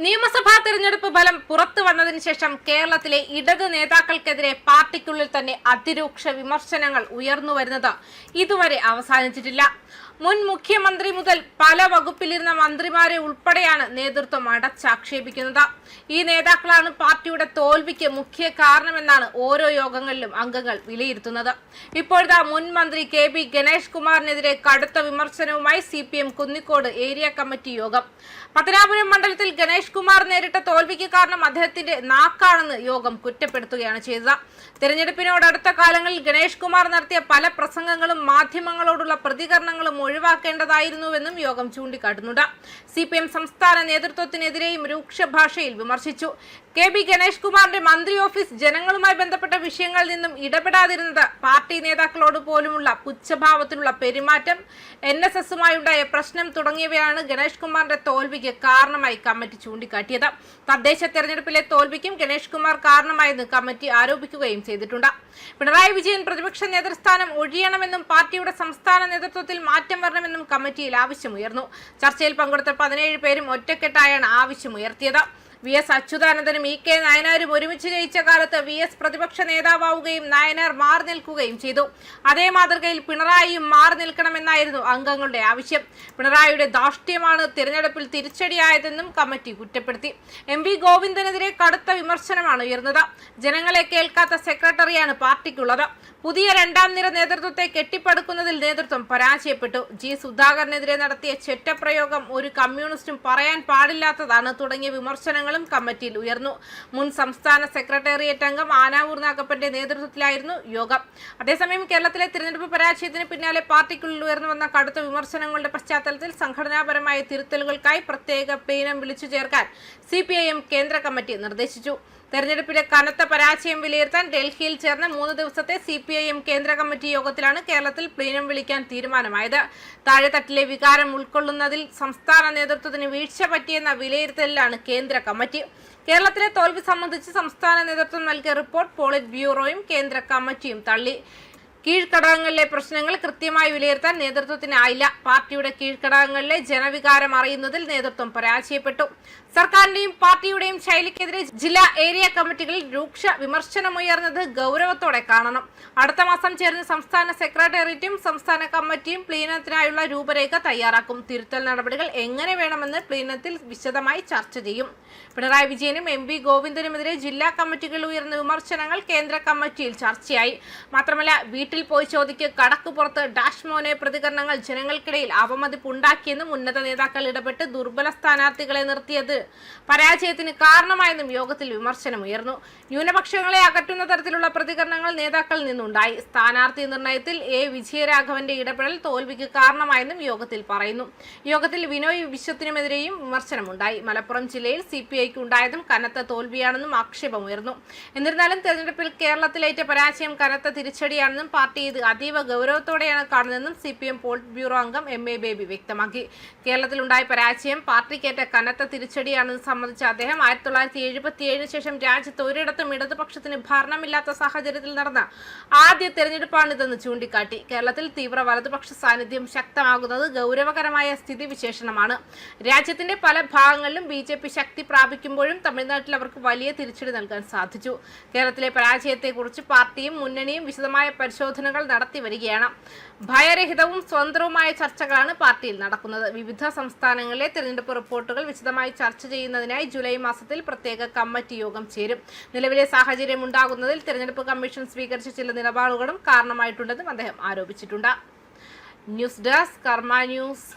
നിയമസഭാ തെരഞ്ഞെടുപ്പ് ഫലം പുറത്തു വന്നതിന് ശേഷം കേരളത്തിലെ ഇടത് നേതാക്കൾക്കെതിരെ പാർട്ടിക്കുള്ളിൽ തന്നെ അതിരൂക്ഷ വിമർശനങ്ങൾ ഉയർന്നു വരുന്നത് ഇതുവരെ അവസാനിച്ചിട്ടില്ല. മുൻ മുഖ്യമന്ത്രി മുതൽ പല വകുപ്പിലിരുന്ന മന്ത്രിമാരെ ഉൾപ്പെടെയാണ് നേതൃത്വം അടച്ചാക്ഷേപിക്കുന്നത്. ഈ നേതാക്കളാണ് പാർട്ടിയുടെ തോൽവിക്ക് മുഖ്യ കാരണമെന്നാണ് ഓരോ യോഗങ്ങളിലും അംഗങ്ങൾ വിലയിരുത്തുന്നത്. ഇപ്പോഴത്തെ മുൻ മന്ത്രി കെ.ബി. ഗണേഷ് കുമാറിനെതിരെ കടുത്ത വിമർശനവുമായി CPM കുന്നിക്കോട് ഏരിയ കമ്മിറ്റി യോഗം. പത്തനാപുരം മണ്ഡലത്തിൽ ഗണേഷ് കുമാർ നേരിട്ട തോൽവിക്ക് കാരണം അദ്ദേഹത്തിന്റെ നാക്കാണെന്ന് യോഗം കുറ്റപ്പെടുത്തുകയാണ് ചെയ്തത്. തെരഞ്ഞെടുപ്പിനോടടുത്ത കാലങ്ങളിൽ ഗണേഷ് കുമാർ നടത്തിയ പല പ്രസംഗങ്ങളും മാധ്യമങ്ങളോടുള്ള പ്രതികരണങ്ങളും ഒഴിവാക്കേണ്ടതായിരുന്നുവെന്നും യോഗം ചൂണ്ടിക്കാട്ടുന്നുണ്ട്. CPM സംസ്ഥാന നേതൃത്വത്തിനെതിരെയും രൂക്ഷ ഭാഷയിൽ വിമർശിച്ചു. കെ.ബി. ഗണേഷ് കുമാറിന്റെ മന്ത്രി ഓഫീസ് ജനങ്ങളുമായി ബന്ധപ്പെട്ട വിഷയങ്ങളിൽ നിന്നും ഇടപെടാതിരുന്നത്, പാർട്ടി നേതാക്കളോട് പോലുമുള്ള പുച്ഛഭാവത്തിലുള്ള പെരുമാറ്റം, NSSുമായുണ്ടായ പ്രശ്നം തുടങ്ങിയവയാണ് ഗണേഷ് കുമാറിന്റെ തോൽവിക്ക് കാരണമായി കമ്മിറ്റി ചൂണ്ടിക്കാട്ടിയത്. തദ്ദേശ തെരഞ്ഞെടുപ്പിലെ തോൽവിക്കും ഗണേഷ് കുമാർ കാരണമായെന്ന് കമ്മിറ്റി ആരോപിക്കുകയും ചെയ്തിട്ടുണ്ട്. പിണറായി വിജയൻ പ്രതിപക്ഷ നേതൃസ്ഥാനം ഒഴിയണമെന്നും പാർട്ടിയുടെ സംസ്ഥാന നേതൃത്വത്തിൽ മാറ്റം വരണമെന്നും കമ്മിറ്റിയിൽ ആവശ്യമുയർന്നു. ചർച്ചയിൽ പങ്കെടുത്ത 17 പേരും ഒറ്റക്കെട്ടായാണ് ആവശ്യമുയർത്തിയത്. VS അച്യുതാനന്ദനും E.K. നായനാരും ഒരുമിച്ച് ജയിച്ച കാലത്ത് VS പ്രതിപക്ഷ നേതാവുകയും നായനാർ മാറി നിൽക്കുകയും ചെയ്തു. അതേ മാതൃകയിൽ പിണറായിയും മാറി നിൽക്കണമെന്നായിരുന്നു അംഗങ്ങളുടെ ആവശ്യം. പിണറായിയുടെ ധാർഷ്ട്യമാണ് തിരഞ്ഞെടുപ്പിൽ തിരിച്ചടിയായതെന്നും കമ്മിറ്റി കുറ്റപ്പെടുത്തി. MP ഗോവിന്ദനെതിരെ കടുത്ത വിമർശനമാണ് ഉയർന്നത്. ജനങ്ങളെ കേൾക്കാത്ത സെക്രട്ടറിയാണ് പാർട്ടിക്കുള്ളത്. പുതിയ രണ്ടാം നിര നേതൃത്വത്തെ കെട്ടിപ്പടുക്കുന്നതിൽ നേതൃത്വം പരാജയപ്പെട്ടു. G. സുധാകരനെതിരെ നടത്തിയ ചെറ്റപ്രയോഗം ഒരു കമ്മ്യൂണിസ്റ്റും പറയാൻ പാടില്ലാത്തതാണ് തുടങ്ങിയ വിമർശനങ്ങളും കമ്മിറ്റിയിൽ ഉയർന്നു. മുൻ സംസ്ഥാന സെക്രട്ടേറിയറ്റ് അംഗം ആനാവൂർ നാഗപ്പന്റെ നേതൃത്വത്തിലായിരുന്നു യോഗം. അതേസമയം കേരളത്തിലെ തിരഞ്ഞെടുപ്പ് പരാജയത്തിന് പിന്നാലെ പാർട്ടിക്കുള്ളിൽ ഉയർന്നു വന്ന കടുത്ത വിമർശനങ്ങളുടെ പശ്ചാത്തലത്തിൽ സംഘടനാപരമായ തിരുത്തലുകൾക്കായി പ്രത്യേക പ്ലീനം വിളിച്ചു ചേർക്കാൻ CPIM കേന്ദ്ര കമ്മിറ്റി നിർദ്ദേശിച്ചു. തെരഞ്ഞെടുപ്പിലെ കനത്ത പരാജയം വിലയിരുത്താൻ ഡൽഹിയിൽ ചേർന്ന 3 ദിവസത്തെ CPIM കേന്ദ്ര കമ്മിറ്റി യോഗത്തിലാണ് കേരളത്തിൽ പ്ലീനം വിളിക്കാൻ തീരുമാനമായത്. താഴെത്തട്ടിലെ വികാരം ഉൾക്കൊള്ളുന്നതിൽ സംസ്ഥാന നേതൃത്വത്തിന് വീഴ്ച പറ്റിയെന്ന വിലയിരുത്തലിലാണ് കേന്ദ്ര കമ്മിറ്റി. കേരളത്തിലെ തോൽവി സംബന്ധിച്ച് സംസ്ഥാന നേതൃത്വം നൽകിയ റിപ്പോർട്ട് പോളിറ്റ് ബ്യൂറോയും കേന്ദ്ര കമ്മിറ്റിയും തള്ളി. കീഴ്ഘടകങ്ങളിലെ പ്രശ്നങ്ങൾ കൃത്യമായി വിലയിരുത്താൻ നേതൃത്വത്തിനായില്ല. പാർട്ടിയുടെ കീഴ്ഘടകങ്ങളിലെ ജനവികാരം അറിയുന്നതിൽ നേതൃത്വം പരാജയപ്പെട്ടു. സർക്കാരിന്റെയും പാർട്ടിയുടെയും ശൈലിക്കെതിരെ ജില്ലാ ഏരിയ കമ്മിറ്റികളിൽ രൂക്ഷ വിമർശനമുയർന്നത് ഗൗരവത്തോടെ കാണണം. അടുത്ത മാസം ചേർന്ന് സംസ്ഥാന സെക്രട്ടേറിയറ്റും സംസ്ഥാന കമ്മിറ്റിയും പ്ലീനത്തിനായുള്ള രൂപരേഖ തയ്യാറാക്കും. തിരുത്തൽ നടപടികൾ എങ്ങനെ വേണമെന്ന് പ്ലീനത്തിൽ വിശദമായി ചർച്ച ചെയ്യും. പിണറായി വിജയനും MP ഗോവിന്ദനുമെതിരെ ജില്ലാ കമ്മിറ്റികളിൽ ഉയർന്ന വിമർശനങ്ങൾ കേന്ദ്ര കമ്മിറ്റിയിൽ ചർച്ചയായി. മാത്രമല്ല, വീട്ടിൽ പോയി ചോദിക്ക് കടക്ക് പുറത്ത് ഡാഷ് മോനെ പ്രതികരണങ്ങൾ ജനങ്ങൾക്കിടയിൽ അവമതിപ്പുണ്ടാക്കിയെന്നും ഉന്നത നേതാക്കൾ ഇടപെട്ട് ദുർബല സ്ഥാനാർത്ഥികളെ നിർത്തിയത് പരാജയത്തിന് കാരണമായെന്നും യോഗത്തിൽ വിമർശനമുയർന്നു. ന്യൂനപക്ഷങ്ങളെ അകറ്റുന്ന തരത്തിലുള്ള പ്രതികരണങ്ങൾ നേതാക്കളിൽ നിന്നുണ്ടായി. സ്ഥാനാർത്ഥി നിർണയത്തിൽ A. വിജയരാഘവന്റെ ഇടപെടൽ തോൽവിക്ക് കാരണമായെന്നും യോഗത്തിൽ പറയുന്നു. യോഗത്തിൽ വിനോയ് വിശ്വത്തിനുമെതിരെയും വിമർശനമുണ്ടായി. മലപ്പുറം ജില്ലയിൽ CPIക്ക് ഉണ്ടായതും കനത്ത തോൽവിയാണെന്നും ആക്ഷേപമുയർന്നു. എന്നിരുന്നാലും തെരഞ്ഞെടുപ്പിൽ കേരളത്തിലേറ്റ പരാജയം കനത്ത തിരിച്ചടിയാണെന്നും പാർട്ടി ഇത് അതീവ ഗൗരവത്തോടെയാണ് കാണുന്നതെന്നും CPM പോളിറ്റ് ബ്യൂറോ അംഗം MA ബേബി വ്യക്തമാക്കി. കേരളത്തിലുണ്ടായ പരാജയം പാർട്ടിക്കേറ്റ കനത്ത തിരിച്ചടിയാണെന്ന് സംബന്ധിച്ച അദ്ദേഹം 1977 ശേഷം രാജ്യത്ത് ഒരിടത്തും ഇടതുപക്ഷത്തിന് ഭരണമില്ലാത്ത സാഹചര്യത്തിൽ നടന്ന ആദ്യ തെരഞ്ഞെടുപ്പാണിതെന്ന് ചൂണ്ടിക്കാട്ടി. കേരളത്തിൽ തീവ്ര വലതുപക്ഷ സാന്നിധ്യം ശക്തമാകുന്നത് ഗൗരവകരമായ സ്ഥിതിവിശേഷമാണ്. രാജ്യത്തിന്റെ പല ഭാഗങ്ങളിലും BJP ശക്തി പ്രാപിക്കുമ്പോഴും തമിഴ്നാട്ടിൽ അവർക്ക് വലിയ തിരിച്ചടി നൽകാൻ സാധിച്ചു. കേരളത്തിലെ പരാജയത്തെക്കുറിച്ച് പാർട്ടിയും മുന്നണിയും വിശദമായ പരിശോധനകൾ നടത്തി വരികയാണ്. ഭയരഹിതവും സ്വതന്ത്രവുമായ ചർച്ചകളാണ് പാർട്ടിയിൽ നടക്കുന്നത്. വിവിധ സംസ്ഥാനങ്ങളിലെ തെരഞ്ഞെടുപ്പ് റിപ്പോർട്ടുകൾ വിശദമായി ചർച്ച ചെയ്യുന്നതിനായി ജൂലൈ മാസത്തിൽ പ്രത്യേക കമ്മിറ്റി യോഗം ചേരും. നിലവിലെ സാഹചര്യം ഉണ്ടാകുന്നതിൽ തെരഞ്ഞെടുപ്പ് കമ്മീഷൻ സ്വീകരിച്ച ചില നിലപാടുകളും കാരണമായിട്ടുണ്ടെന്നും അദ്ദേഹം ആരോപിച്ചിട്ടുണ്ട്. ന്യൂസ് ഡെസ്ക് കർമ്മ ന്യൂസ്.